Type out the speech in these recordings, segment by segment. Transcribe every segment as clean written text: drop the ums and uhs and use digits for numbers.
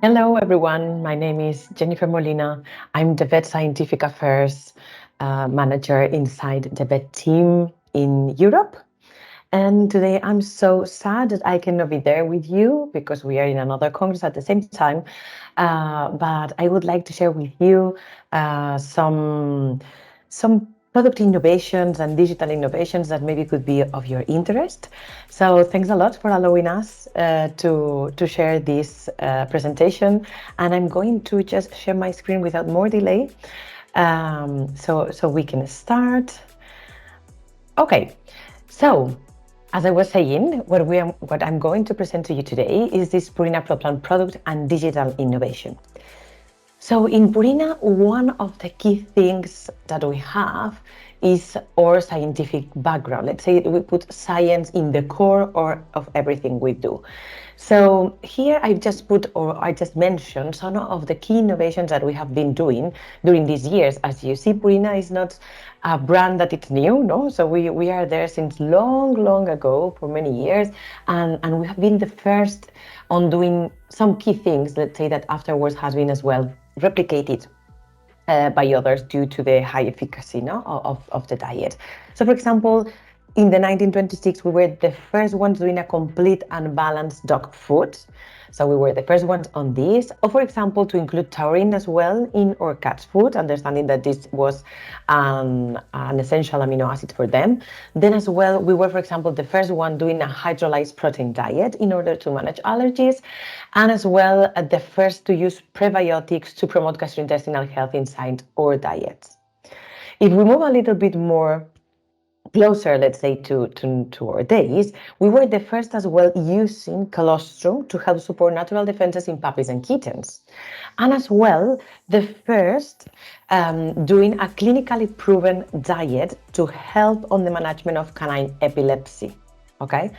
Hello, everyone. My name is Jenifer Molina. I'm the Vet Scientific Affairs Manager inside the vet team in Europe. And today I'm so sad that I cannot be there with you because we are in another congress at the same time. But I would like to share with you some product innovations and digital innovations that maybe could be of your interest. So thanks a lot for allowing us to share this presentation. And I'm going to just share my screen without more delay, so we can start. Okay, so as I was saying, what I'm going to present to you today is this Purina Pro-Plan product and digital innovation. So in Purina, one of the key things that we have is our scientific background. Let's say we put science in the core of everything we do. So here I just mentioned some of the key innovations that we have been doing during these years. As you see, Purina is not a brand that it's new, no? So we are there since long ago, for many years, and we have been the first on doing some key things, let's say, that afterwards has been as well replicated by others due to the high efficacy, no, of the diet. So, for example, in the 1926, we were the first ones doing a complete and balanced dog food. So we were the first ones on this. Or, for example, to include taurine as well in our cat's food, understanding that this was an essential amino acid for them. Then as well, we were, for example, the first one doing a hydrolyzed protein diet in order to manage allergies. And as well, the first to use prebiotics to promote gastrointestinal health inside our diets. If we move a little bit more closer, let's say, to our days, we were the first as well using colostrum to help support natural defenses in puppies and kittens. And as well, the first doing a clinically proven diet to help on the management of canine epilepsy, okay?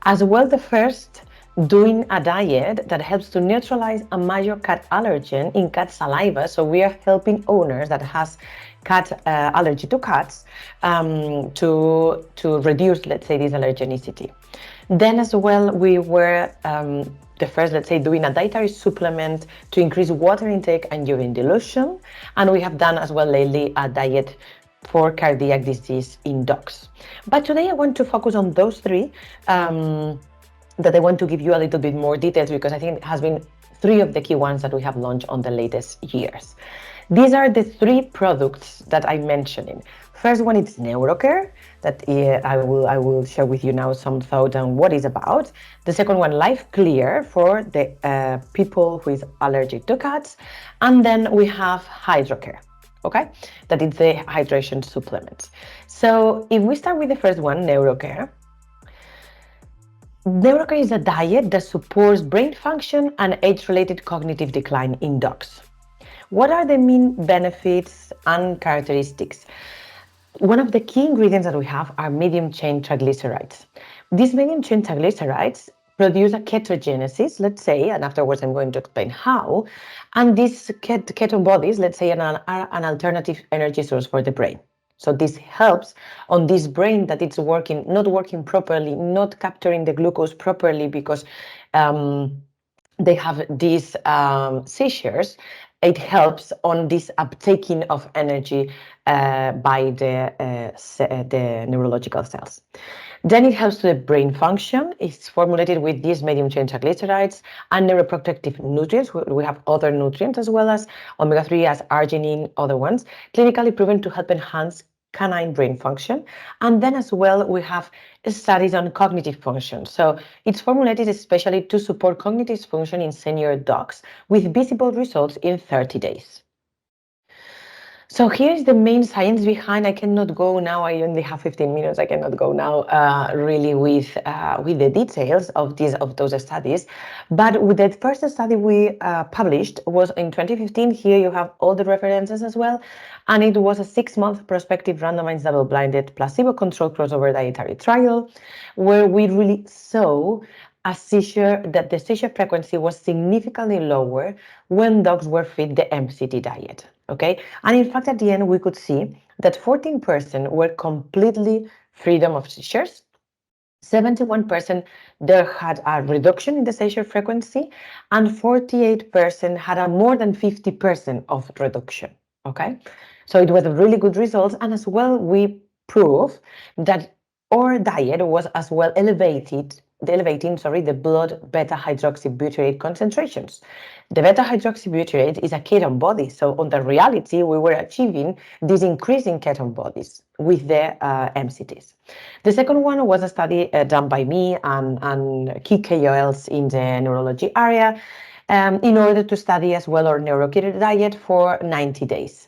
As well, the first doing a diet that helps to neutralize a major cat allergen in cat saliva. So we are helping owners that has cat allergy to cats to reduce, let's say, this allergenicity. Then as well, we were the first, let's say, doing a dietary supplement to increase water intake and urine dilution. And we have done as well lately a diet for cardiac disease in dogs. But today I want to focus on those three that I want to give you a little bit more details because I think it has been three of the key ones that we have launched on the latest years. These are the three products that I'm mentioning. First one is NeuroCare, that I will share with you now some thought on what it's about. The second one, Life Clear, for the people who is allergic to cats. And then we have HydroCare, okay? That is the hydration supplements. So if we start with the first one, NeuroCare, NeuroCare is a diet that supports brain function and age-related cognitive decline in dogs. What are the main benefits and characteristics? One of the key ingredients that we have are medium-chain triglycerides. These medium-chain triglycerides produce a ketogenesis, let's say, and afterwards I'm going to explain how, and these ketone bodies, let's say, are an alternative energy source for the brain. So this helps on this brain that it's not working properly, not capturing the glucose properly because they have these seizures. It helps on this uptaking of energy by the neurological cells. Then it helps to the brain function. It's formulated with these medium-chain triglycerides and neuroprotective nutrients. We have other nutrients as well as omega-3, as arginine, other ones, clinically proven to help enhance canine brain function. And then as well, we have studies on cognitive function. So it's formulated especially to support cognitive function in senior dogs with visible results in 30 days. So here's the main science behind. I cannot go now. I only have 15 minutes. I cannot go now really with the details of those studies. But with the first study we published was in 2015. Here you have all the references as well, and it was a 6-month prospective randomized double-blinded placebo-controlled crossover dietary trial, where we really saw the seizure frequency was significantly lower when dogs were fed the MCT diet. Okay, and in fact, at the end, we could see that 14% were completely freedom of seizures, 71% there had a reduction in the seizure frequency, and 48% had a more than 50% of reduction. Okay, so it was a really good result, and as well we prove that our diet was as well elevating the blood beta hydroxybutyrate concentrations. The beta hydroxybutyrate is a ketone body, so on the reality we were achieving this increase in ketone bodies with the MCTs. The second one was a study done by me and key KOLs in the neurology area, in order to study as well our neuroketotic diet for 90 days.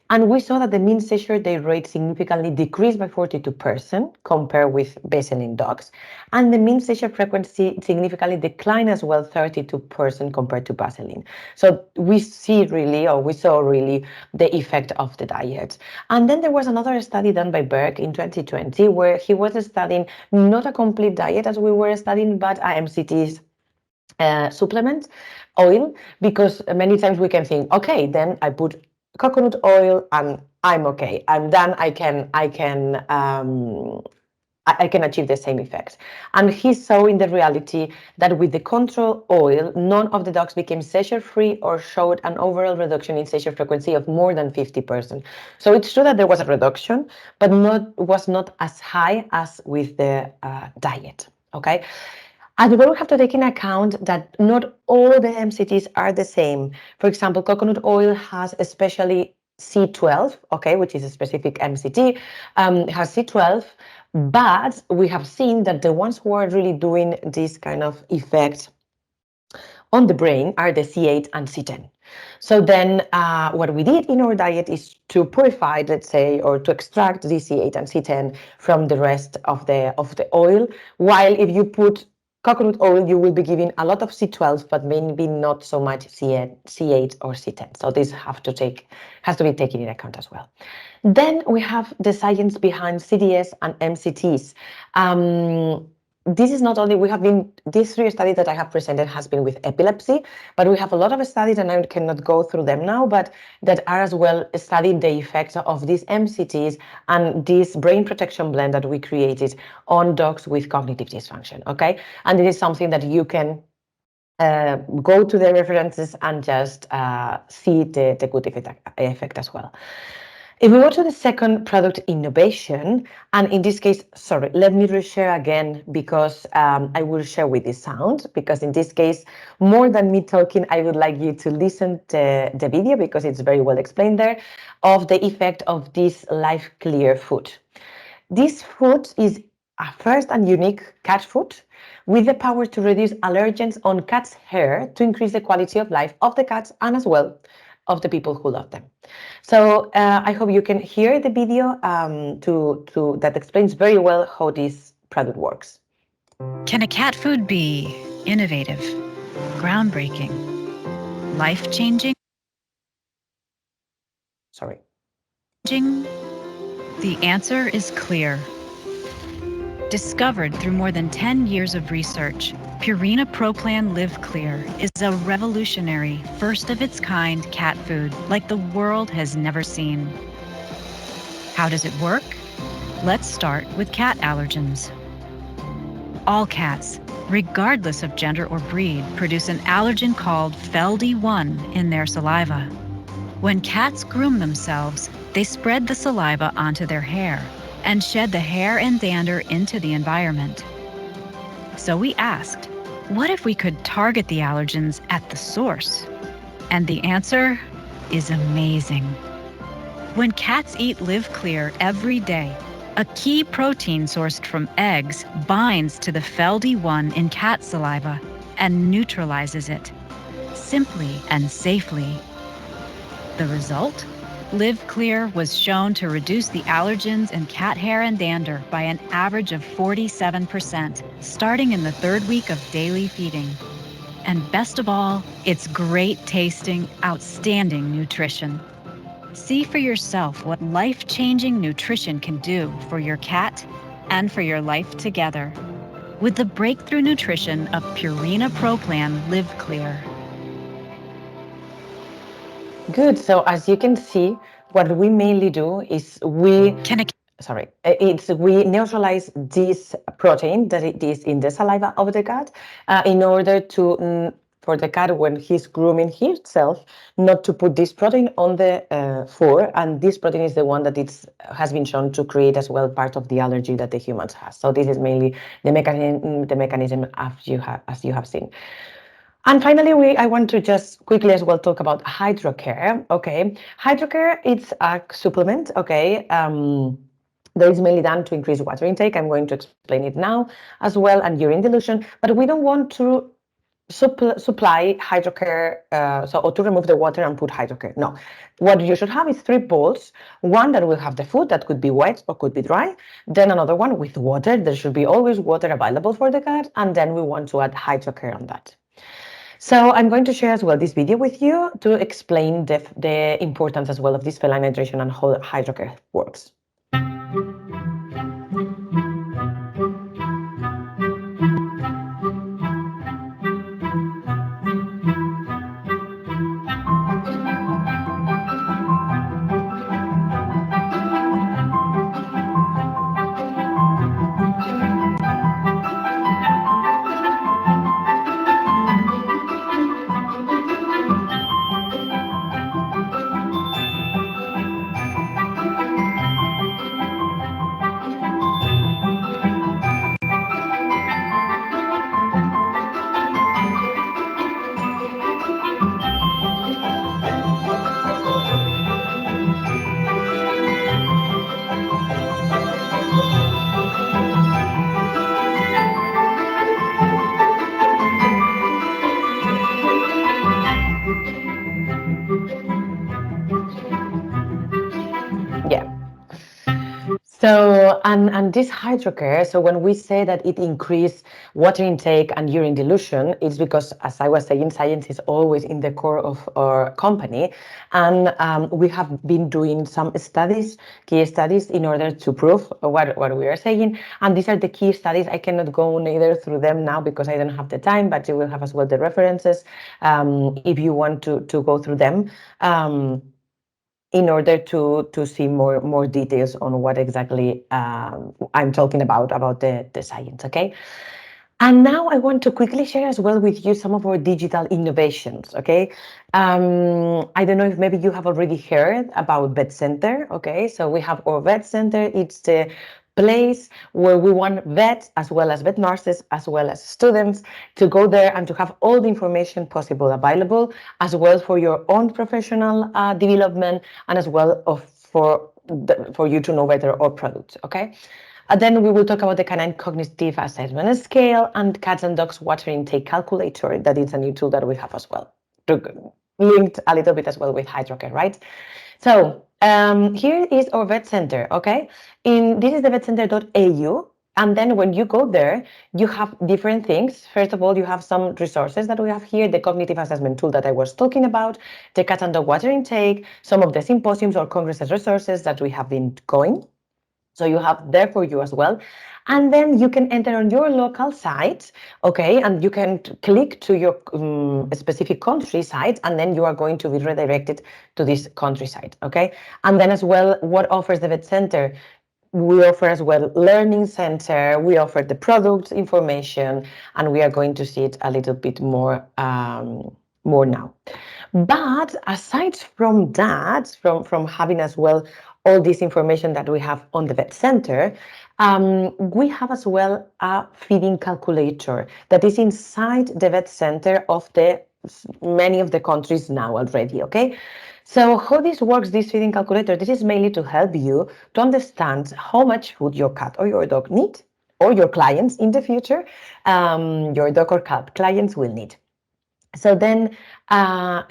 And we saw that the mean seizure day rate significantly decreased by 42% compared with baseline dogs. And the mean seizure frequency significantly declined as well, 32% compared to baseline. So we saw really the effect of the diet. And then there was another study done by Berg in 2020 where he was studying not a complete diet as we were studying, but MCTs supplement oil, because many times we can think, okay, then I put coconut oil and I'm okay, I'm done, I can achieve the same effect. And he saw in the reality that with the control oil, none of the dogs became seizure free or showed an overall reduction in seizure frequency of more than 50%. So it's true that there was a reduction, but was not as high as with the diet. Okay. And we will have to take into account that not all the MCTs are the same. For example, coconut oil has especially C12, okay, which is a specific MCT, has C12, but we have seen that the ones who are really doing this kind of effect on the brain are the C8 and C10. So then what we did in our diet is to purify, let's say, or to extract the C8 and C10 from the rest of the oil, while if you put coconut oil, you will be giving a lot of C12, but maybe not so much C8 or C10. So this has to be taken into account as well. Then we have the science behind CDS and MCTs. This is not only, these 3 studies that I have presented has been with epilepsy, but we have a lot of studies, and I cannot go through them now, but that are as well studying the effects of these MCTs and this brain protection blend that we created on dogs with cognitive dysfunction, okay? And it is something that you can go to the references and just see the good effect as well. If we go to the second product innovation, and in this case, sorry, let me reshare again, because I will share with the sound, because in this case, more than me talking, I would like you to listen to the video, because it's very well explained there, of the effect of this Life Clear food. This food is a first and unique cat food with the power to reduce allergens on cats' hair to increase the quality of life of the cats and as well of the people who love them. So I hope you can hear the video that explains very well how this product works. Can a cat food be innovative, groundbreaking, life-changing? Sorry. The answer is clear. Discovered through more than 10 years of research, Purina ProPlan Live Clear is a revolutionary, first-of-its-kind cat food like the world has never seen. How does it work? Let's start with cat allergens. All cats, regardless of gender or breed, produce an allergen called FeLD1 in their saliva. When cats groom themselves, they spread the saliva onto their hair and shed the hair and dander into the environment. So we asked, what if we could target the allergens at the source? And the answer is amazing. When cats eat Live Clear every day, a key protein sourced from eggs binds to the FeLD1 in cat saliva and neutralizes it, simply and safely. The result? Live Clear was shown to reduce the allergens in cat hair and dander by an average of 47%, starting in the 3rd week of daily feeding. And best of all, it's great tasting, outstanding nutrition. See for yourself what life-changing nutrition can do for your cat and for your life together with the breakthrough nutrition of Purina ProPlan Live Clear. Good. So as you can see, what we mainly do is we sorry, it's we neutralize this protein that it is in the saliva of the cat in order to for the cat when he's grooming himself not to put this protein on the fur, and this protein is the one that has been shown to create as well part of the allergy that the humans has. So this is mainly the mechanism as you have seen. And finally, I want to just quickly as well talk about hydrocare. Okay, hydrocare, it's a supplement. Okay, that is mainly done to increase water intake. I'm going to explain it now as well, and urine dilution. But we don't want to supply hydrocare, or to remove the water and put hydrocare. No, what you should have is 3 bowls. One that will have the food that could be wet or could be dry. Then another one with water. There should be always water available for the cat. And then we want to add hydrocare on that. So I'm going to share as well this video with you to explain the importance as well of this feline hydration and how hydrocare works. Yeah. So, and this hydrocare, so when we say that it increases water intake and urine dilution, it's because, as I was saying, science is always in the core of our company. And we have been doing some studies, key studies, in order to prove what we are saying. And these are the key studies. I cannot go neither through them now because I don't have the time, but you will have as well the references if you want to go through them. In order to see more details on what exactly I'm talking about the science, okay? And now I want to quickly share as well with you some of our digital innovations, okay? I don't know if maybe you have already heard about Vet Center, okay? So we have our Vet Center. It's the place where we want vets as well as vet nurses as well as students to go there and to have all the information possible available, as well for your own professional development and as well for you to know better our products, okay? Then we will talk about the canine cognitive assessment scale and cats and dogs water intake calculator. That is a new tool that we have as well, linked a little bit as well with hydrocare, right? So here is our vet center, okay? This is the vetcenter.au. And then when you go there, you have different things. First of all, you have some resources that we have here, the cognitive assessment tool that I was talking about, the cat and dog water intake, some of the symposiums or congresses resources that we have been going. So you have there for you as well. And then you can enter on your local site, okay, and you can click to your specific country site, and then you are going to be redirected to this country site, okay? And then as well, what offers the Vet Center? We offer as well learning center, we offer the product information, and we are going to see it a little bit more now. But aside from that, from having as well all this information that we have on the Vet Center, we have as well a feeding calculator that is inside the Vet Center of many of the countries now already, okay? So how this works, this feeding calculator, this is mainly to help you to understand how much food your cat or your dog need, or your clients in the future, your dog or cat clients will need. So then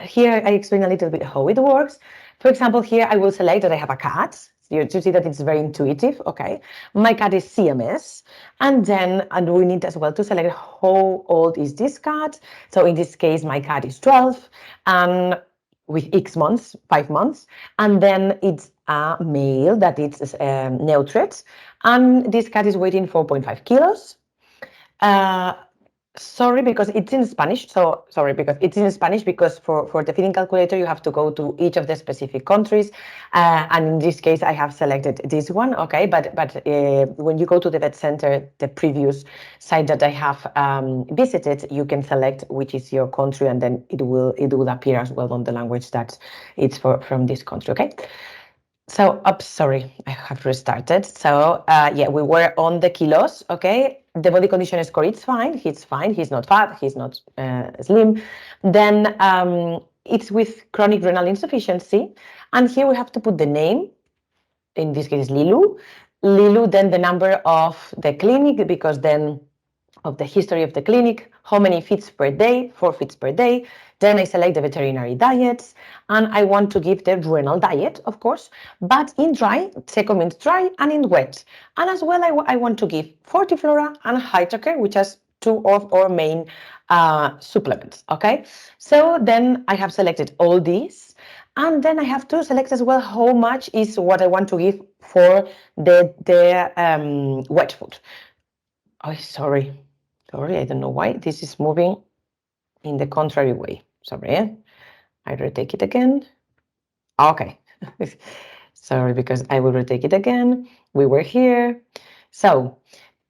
here I explain a little bit how it works. For example, here I will select that I have a cat. You see that it's very intuitive, okay? My cat is CMS. And we need as well to select how old is this cat. So in this case, my cat is 12 and with X months, 5 months. And then it's a male that is neutral. And this cat is weighing 4.5 kilos. Sorry, because it's in Spanish. So sorry, because it's in Spanish, because for the feeding calculator, you have to go to each of the specific countries. And in this case, I have selected this one. Okay, but when you go to the vet center, the previous site that I have visited, you can select which is your country, and then it will appear as well on the language that it's from this country. Okay. So, sorry, I have restarted. So, yeah, we were on the kilos, okay? The body condition score, it's fine. He's fine. He's not fat. He's not slim. Then it's with chronic renal insufficiency. And here we have to put the name. In this case, Lilu. Lilu, then the number of the clinic, because then of the history of the clinic, how many feeds per day, 4 feeds per day. Then I select the veterinary diets, and I want to give the renal diet, of course, but in dry, seco means dry, and in wet. And as well, I want to give Fortiflora and Hydrocare, which is two of our main supplements, okay? So then I have selected all these, and then I have to select as well how much is what I want to give for the wet food. Oh, sorry, I don't know why this is moving in the contrary way. Sorry, I retake it again. Okay, sorry, because I will retake it again. We were here. So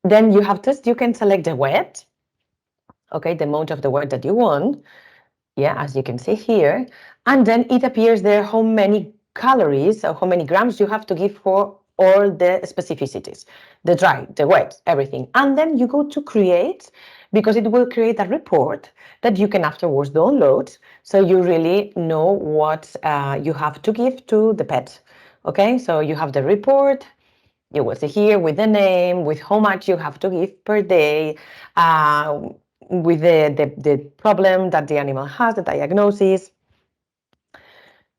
then you have this, you can select the wet, okay, the amount of the wet that you want. Yeah, as you can see here. And then it appears there how many calories or how many grams you have to give for all the specificities, the dry, the wet, everything. And then you go to create, because it will create a report that you can afterwards download, so you really know what you have to give to the pet. Okay, so you have the report. You will see here with the name, with how much you have to give per day, uh, with the problem that the animal has, the diagnosis,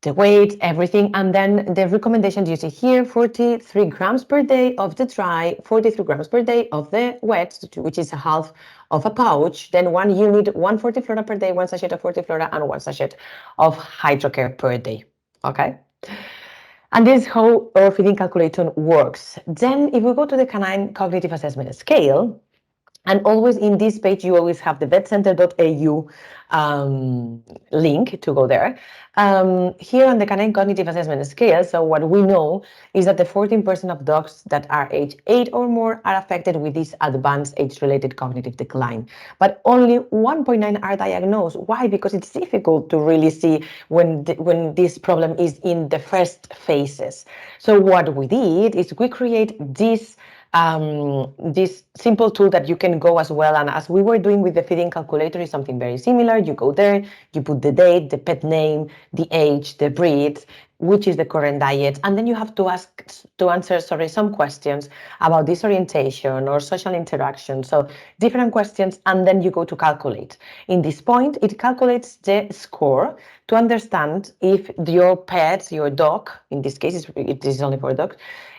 the weight, everything. And then the recommendations you see here: 43 grams per day of the dry, 43 grams per day of the wet, which is a half of a pouch. Then 1 unit, 140 per day, 1 sachet of 40, and 1 sachet of Hydrocare per day. Okay. And this is how our feeding calculation works. Then if we go to the canine cognitive assessment scale, and always in this page, you always have the vetcenter.au link to go there. Here on the canine cognitive assessment scale, so what we know is that the 14% of dogs that are age 8 or more are affected with this advanced age-related cognitive decline. But only 1.9 are diagnosed. Why? Because it's difficult to really see when this problem is in the first phases. So what we did is we create this simple tool that you can go as well. And as we were doing with the feeding calculator, is something very similar. You go there, you put the date, the pet name, the age, the breed, which is the current diet, and then you have to answer some questions about disorientation or social interaction. So different questions, and then you go to calculate. In this point, it calculates the score to understand if your pet, your dog, in this case, it is only for dogs,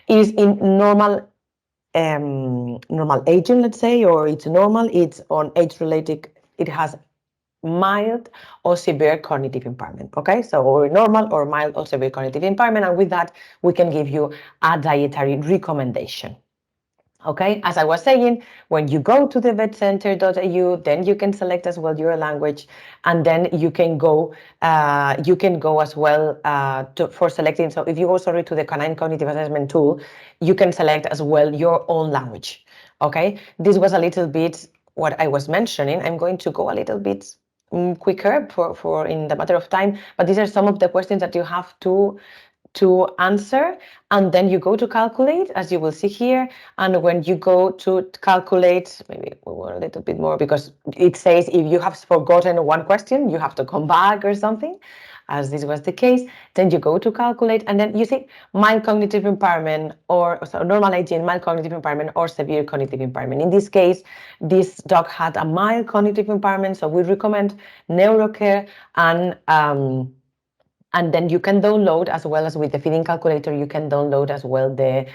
is in normal aging, let's say, or it's normal, it's on age-related, it has mild or severe cognitive impairment. Okay, so or normal or mild or severe cognitive impairment, and with that, we can give you a dietary recommendation. Okay, as I was saying, when you go to the vetcenter.au, then you can select as well your language, and then you can go as well for selecting. So if you go, sorry, to the canine cognitive assessment tool, you can select as well your own language. Okay, this was a little bit what I was mentioning. I'm going to go a little bit quicker for in the matter of time, but these are some of the questions that you have to answer, and then you go to calculate, as you will see here. And when you go to calculate, maybe we were a little bit more, because it says if you have forgotten one question, you have to come back or something, as this was the case. Then you go to calculate, and then you see mild cognitive impairment, or so normal aging, mild cognitive impairment, or severe cognitive impairment. In this case, this dog had a mild cognitive impairment, so we recommend neurocare. And then you can download, as well as with the feeding calculator, you can download as well the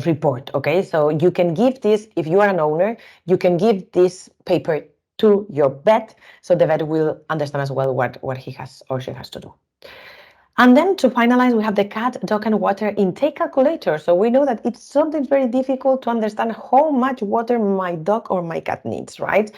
report. Okay, so you can give this, if you are an owner, you can give this paper to your vet, so the vet will understand as well what he has or she has to do. And then to finalize, we have the cat, dog, and water intake calculator. So we know that it's something very difficult to understand how much water my dog or my cat needs, right?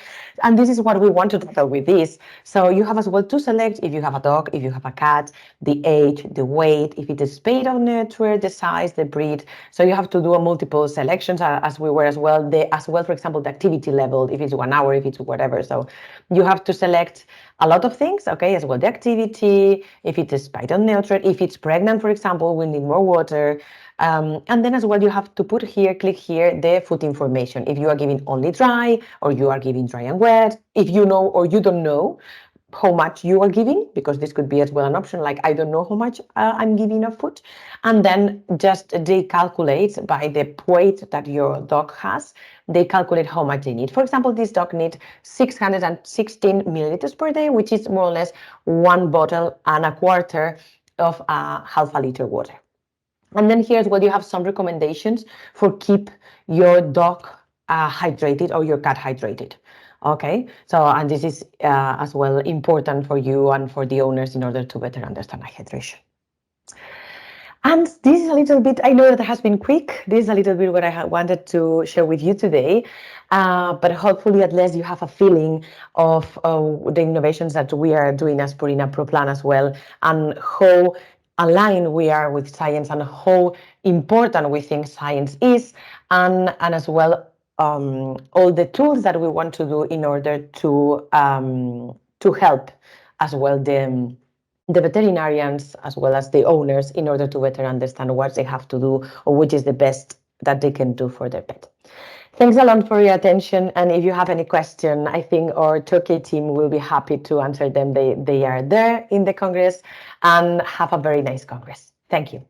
And this is what we want to tackle with this. So you have as well to select if you have a dog, if you have a cat, the age, the weight, if it is spayed or neutered, the size, the breed. So you have to do a multiple selections as we were as well. As well, for example, the activity level, if it's 1 hour, if it's whatever. So you have to select a lot of things, okay, as well the activity, if it is spayed or neutered, if it's pregnant, for example, we need more water. And then as well, you have to put here, click here, the food information. If you are giving only dry or you are giving dry and wet, if you know or you don't know how much you are giving, because this could be as well an option, like I don't know how much I'm giving of food. And then just they calculate by the weight that your dog has, they calculate how much they need. For example, this dog needs 616 milliliters per day, which is more or less 1.25 bottles of half a liter water. And then here's where you have some recommendations for keep your dog hydrated or your cat hydrated. Okay, so and this is as well important for you and for the owners in order to better understand hydration. And this is a little bit, I know that it has been quick. This is a little bit what I wanted to share with you today. But hopefully, at least you have a feeling of the innovations that we are doing as Purina Pro Plan as well, and how aligned we are with science and how important we think science is, and as well all the tools that we want to do in order to help as well the veterinarians as well as the owners in order to better understand what they have to do or which is the best that they can do for their pet. Thanks a lot for your attention. And if you have any question, I think our Turkey team will be happy to answer them. They are there in the Congress, and have a very nice Congress. Thank you.